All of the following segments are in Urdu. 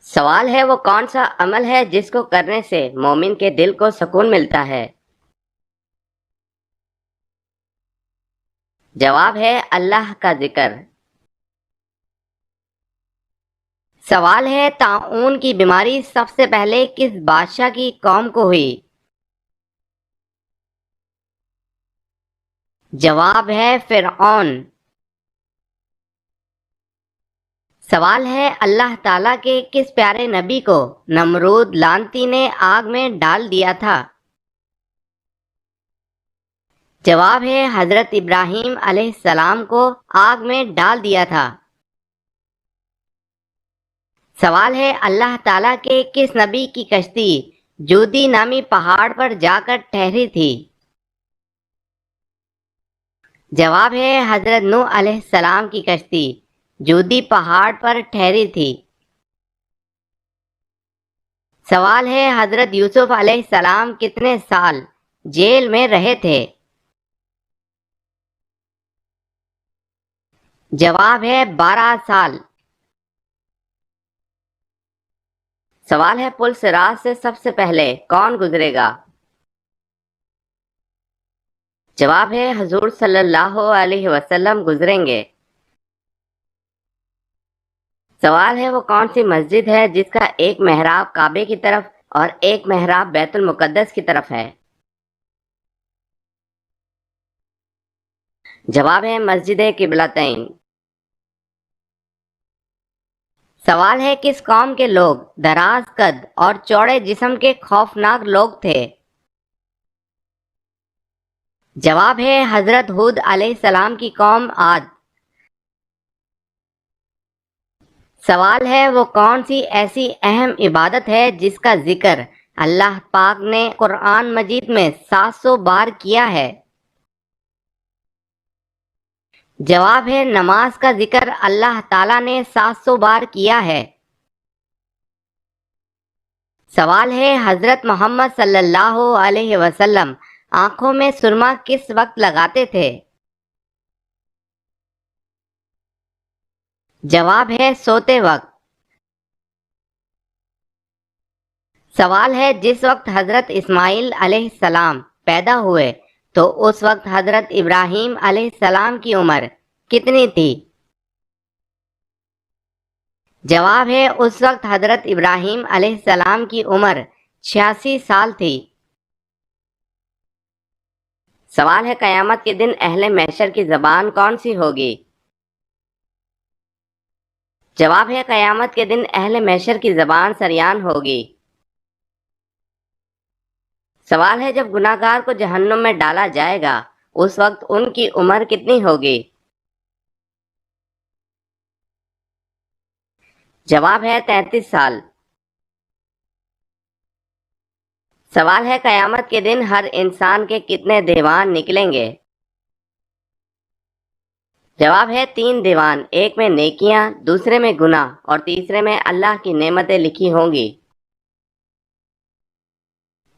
سوال ہے وہ کون سا عمل ہے جس کو کرنے سے مومن کے دل کو سکون ملتا ہے؟ جواب ہے اللہ کا ذکر۔ سوال ہے طاعون کی بیماری سب سے پہلے کس بادشاہ کی قوم کو ہوئی؟ جواب ہے فرعون۔ سوال ہے اللہ تعالیٰ کے کس پیارے نبی کو نمرود لعنتی نے آگ میں ڈال دیا تھا؟ جواب ہے حضرت ابراہیم علیہ السلام کو آگ میں ڈال دیا تھا۔ سوال ہے اللہ تعالیٰ کے کس نبی کی کشتی جودی نامی پہاڑ پر جا کر ٹھہری تھی؟ جواب ہے حضرت نوح علیہ السلام کی کشتی جودی پہاڑ پر ٹھہری تھی۔ سوال ہے حضرت یوسف علیہ السلام کتنے سال جیل میں رہے تھے؟ جواب ہے 12 سال۔ سوال ہے پل صراط سے سب سے پہلے کون گزرے گا؟ جواب ہے حضور صلی اللہ علیہ وسلم گزریں گے۔ سوال ہے وہ کون سی مسجد ہے جس کا ایک محراب کعبے کی طرف اور ایک محراب بیت المقدس کی طرف ہے؟ جواب ہے مسجد قبلتین۔ سوال ہے کس قوم کے لوگ دراز قد اور چوڑے جسم کے خوفناک لوگ تھے؟ جواب ہے حضرت ہود علیہ السلام کی قوم عاد۔ سوال ہے وہ کون سی ایسی اہم عبادت ہے جس کا ذکر اللہ پاک نے قرآن مجید میں 700 بار کیا ہے؟ جواب ہے نماز کا ذکر اللہ تعالیٰ نے 700 بار کیا ہے۔ سوال ہے حضرت محمد صلی اللہ علیہ وسلم آنکھوں میں سرما کس وقت لگاتے تھے؟ جواب ہے سوتے وقت۔ سوال ہے جس وقت حضرت اسماعیل علیہ السلام پیدا ہوئے تو اس وقت حضرت ابراہیم علیہ السلام کی عمر کتنی تھی؟ جواب ہے اس وقت حضرت ابراہیم علیہ السلام کی عمر 86 سال تھی۔ سوال ہے قیامت کے دن اہل محشر کی زبان کون سی ہوگی؟ جواب ہے قیامت کے دن اہل محشر کی زبان سریان ہوگی۔ سوال ہے جب گناہ گار کو جہنم میں ڈالا جائے گا اس وقت ان کی عمر کتنی ہوگی؟ جواب ہے 33 سال۔ سوال ہے قیامت کے دن ہر انسان کے کتنے دیوان نکلیں گے؟ جواب ہے 3 دیوان، ایک میں نیکیاں، دوسرے میں گناہ اور تیسرے میں اللہ کی نعمتیں لکھی ہوں گی۔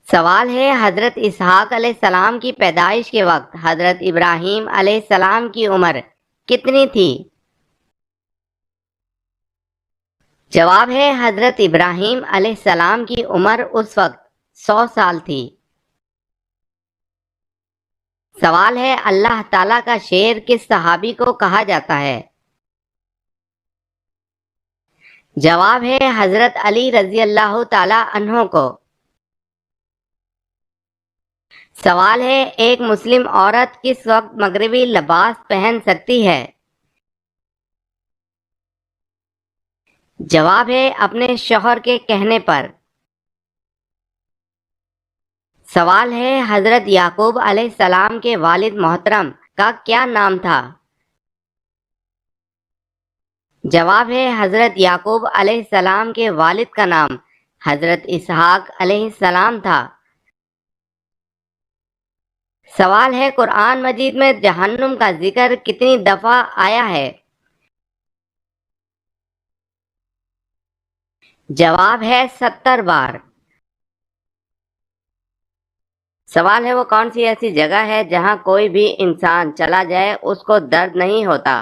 سوال ہے حضرت اسحاق علیہ السلام کی پیدائش کے وقت حضرت ابراہیم علیہ السلام کی عمر کتنی تھی؟ جواب ہے حضرت ابراہیم علیہ السلام کی عمر اس وقت 100 سال تھی۔ سوال ہے اللہ تعالیٰ کا شیر کس صحابی کو کہا جاتا ہے؟ جواب ہے حضرت علی رضی اللہ تعالیٰ عنہ کو۔ سوال ہے ایک مسلم عورت کس وقت مغربی لباس پہن سکتی ہے؟ جواب ہے اپنے شوہر کے کہنے پر۔ سوال ہے حضرت یعقوب علیہ السلام کے والد محترم کا کیا نام تھا؟ جواب ہے حضرت یعقوب علیہ السلام کے والد کا نام حضرت اسحاق علیہ السلام تھا۔ سوال ہے قرآن مجید میں جہنم کا ذکر کتنی دفعہ آیا ہے؟ جواب ہے 70 بار۔ سوال ہے وہ کون سی ایسی جگہ ہے جہاں کوئی بھی انسان چلا جائے اس کو درد نہیں ہوتا؟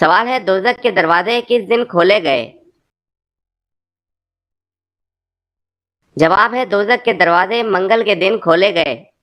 سوال ہے دوزخ کے دروازے کس دن کھولے گئے؟ جواب ہے دوزخ کے دروازے منگل کے دن کھولے گئے۔